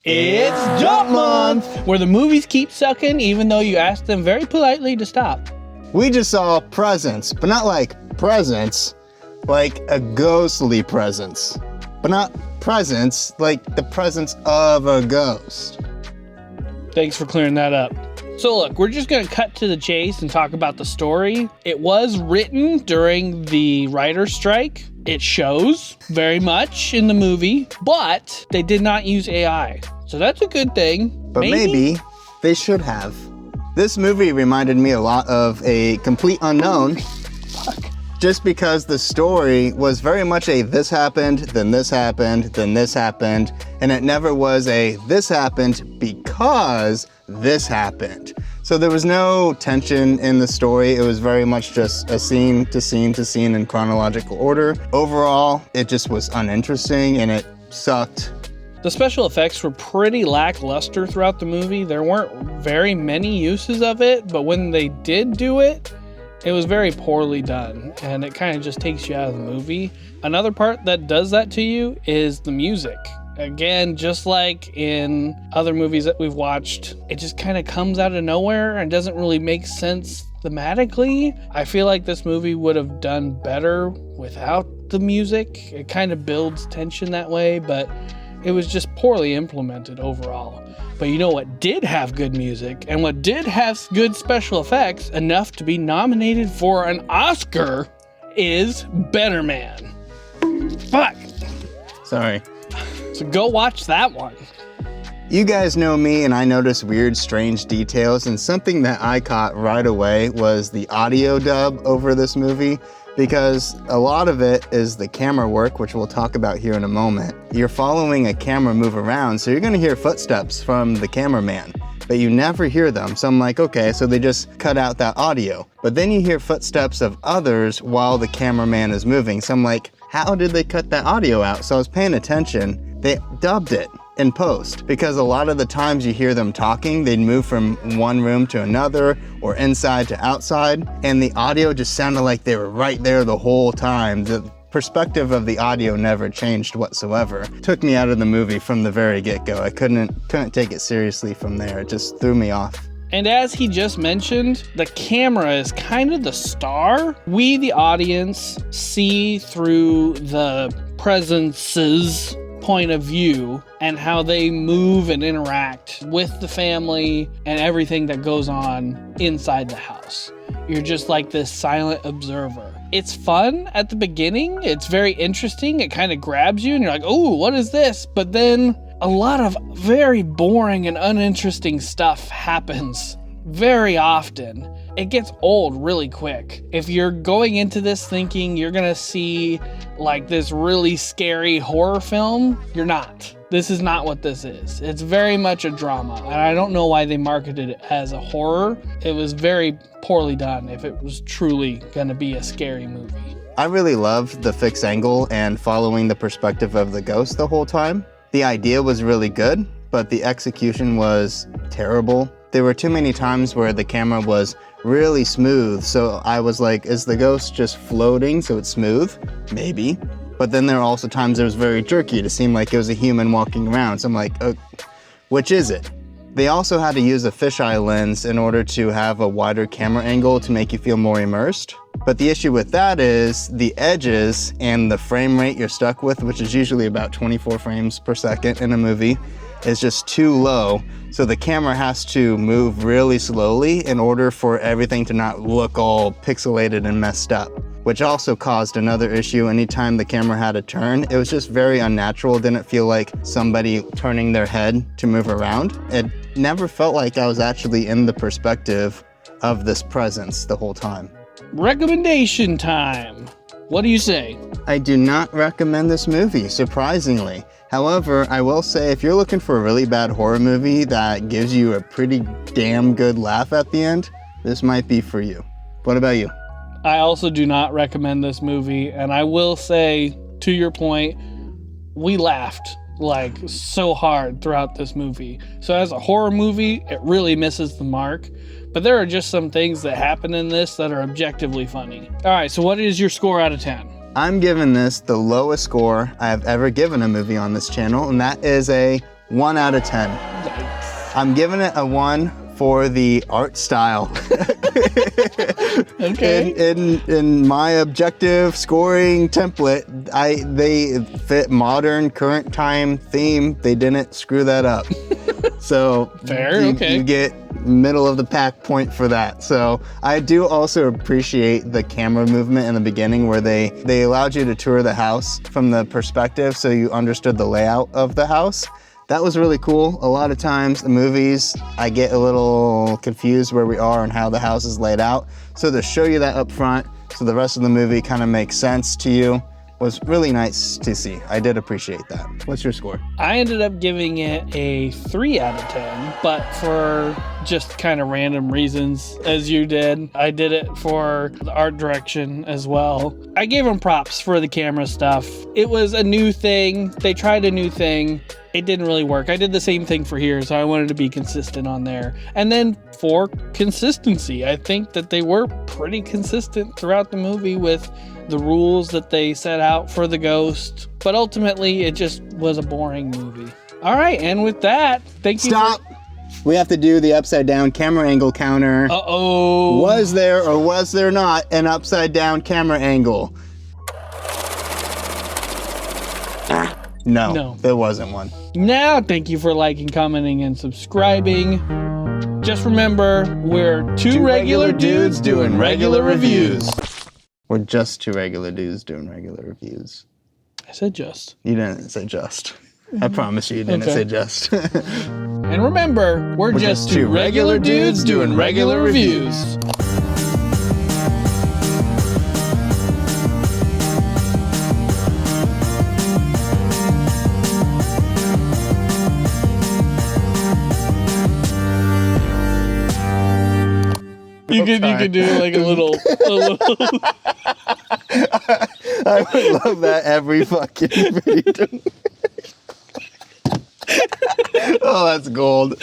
It's Jump Month, where the movies keep sucking even though you ask them very politely to stop. We just saw presents, but not like presents, like a ghostly presence. But not presents, like the presence of a ghost. Thanks for clearing that up. So look, we're just going to cut to the chase and talk about the story. It was written during the writer's strike. It shows very much in the movie, but they did not use AI. So that's a good thing. But maybe they should have. This movie reminded me a lot of A Complete Unknown. Just because the story was very much a this happened, then this happened, then this happened, and it never was a this happened because this happened. So there was no tension in the story. It was very much just a scene to scene to scene in chronological order. Overall, it just was uninteresting and it sucked. The special effects were pretty lackluster throughout the movie. There weren't very many uses of it, but when they did do it, it was very poorly done, and it kind of just takes you out of the movie. Another part that does that to you is the music. Again, just like in other movies that we've watched, it just kind of comes out of nowhere and doesn't really make sense thematically. I feel like this movie would have done better without the music. It kind of builds tension that way, but it was just poorly implemented overall. But you know what did have good music and what did have good special effects enough to be nominated for an Oscar is Better Man. Fuck. Sorry. So go watch that one. You guys know me and I notice weird, strange details, and something that I caught right away was the audio dub over this movie, because a lot of it is the camera work, which we'll talk about here in a moment. You're following a camera move around, so you're gonna hear footsteps from the cameraman, but you never hear them. So I'm like, okay, so they just cut out that audio. But then you hear footsteps of others while the cameraman is moving. So I'm like, how did they cut that audio out? So I was paying attention. They dubbed it in post, because a lot of the times you hear them talking, they'd move from one room to another or inside to outside, and the audio just sounded like they were right there the whole time. The perspective of the audio never changed whatsoever. Took me out of the movie from the very get-go. I couldn't take it seriously from there. It just threw me off. And as he just mentioned, the camera is kind of the star. We, the audience, see through the presence's point of view and how they move and interact with the family and everything that goes on inside the house. You're just like this silent observer. It's fun at the beginning. It's very interesting. It kind of grabs you and you're like, oh, what is this? But then a lot of very boring and uninteresting stuff happens very often. It gets old really quick. If you're going into this thinking you're gonna see like this really scary horror film, you're not. This is not what this is. It's very much a drama, and I don't know why they marketed it as a horror. It was very poorly done if it was truly gonna be a scary movie. I really loved the fixed angle and following the perspective of the ghost the whole time. The idea was really good, but the execution was terrible. There were too many times where the camera was really smooth, so I was like, is the ghost just floating so it's smooth? Maybe. But then there were also times it was very jerky to seem like it was a human walking around, so I'm like, which is it? They also had to use a fisheye lens in order to have a wider camera angle to make you feel more immersed. But the issue with that is the edges and the frame rate you're stuck with, which is usually about 24 frames per second in a movie, is just too low. So the camera has to move really slowly in order for everything to not look all pixelated and messed up, which also caused another issue. Anytime the camera had a turn, it was just very unnatural. It didn't feel like somebody turning their head to move around. It never felt like I was actually in the perspective of this presence the whole time. Recommendation time. What do you say? I do not recommend this movie, surprisingly. However, I will say if you're looking for a really bad horror movie that gives you a pretty damn good laugh at the end, this might be for you. What about you? I also do not recommend this movie, and I will say, to your point, we laughed like so hard throughout this movie. So as a horror movie, it really misses the mark. But there are just some things that happen in this that are objectively funny. All right, so what is your score out of 10? I'm giving this the lowest score I have ever given a movie on this channel, and that is a 1 out of 10. I'm giving it a 1 for the art style. Okay. In my objective scoring template, they fit modern current time theme. They didn't screw that up. So Fair, okay. You get middle of the pack point for that. So I do also appreciate the camera movement in the beginning where they allowed you to tour the house from the perspective so you understood the layout of the house. That was really cool. A lot of times in movies, I get a little confused where we are and how the house is laid out. So to show you that up front, so the rest of the movie kind of makes sense to you, was really nice to see. I did appreciate that. What's your score? I ended up giving it a 3 out of 10, but for just kind of random reasons, as you did. I did it for the art direction as well. I gave them props for the camera stuff. It was a new thing. They tried a new thing. It didn't really work. I did the same thing for here, so I wanted to be consistent on there. And then for consistency, I think that they were pretty consistent throughout the movie with the rules that they set out for the ghost. But ultimately, it just was a boring movie. All right, and with that, thank you. Stop! We have to do the upside down camera angle counter. Uh-oh. Was there or was there not an upside down camera angle? No, there wasn't one. Now, thank you for liking, commenting, and subscribing. Just remember, we're two regular dudes doing regular reviews. We're just 2 regular dudes doing regular reviews. I said just. You didn't say just. I promise you didn't say just. And remember, we're just 2 regular dudes doing regular reviews. You could do like a little. I would love that every fucking video. Oh, that's gold.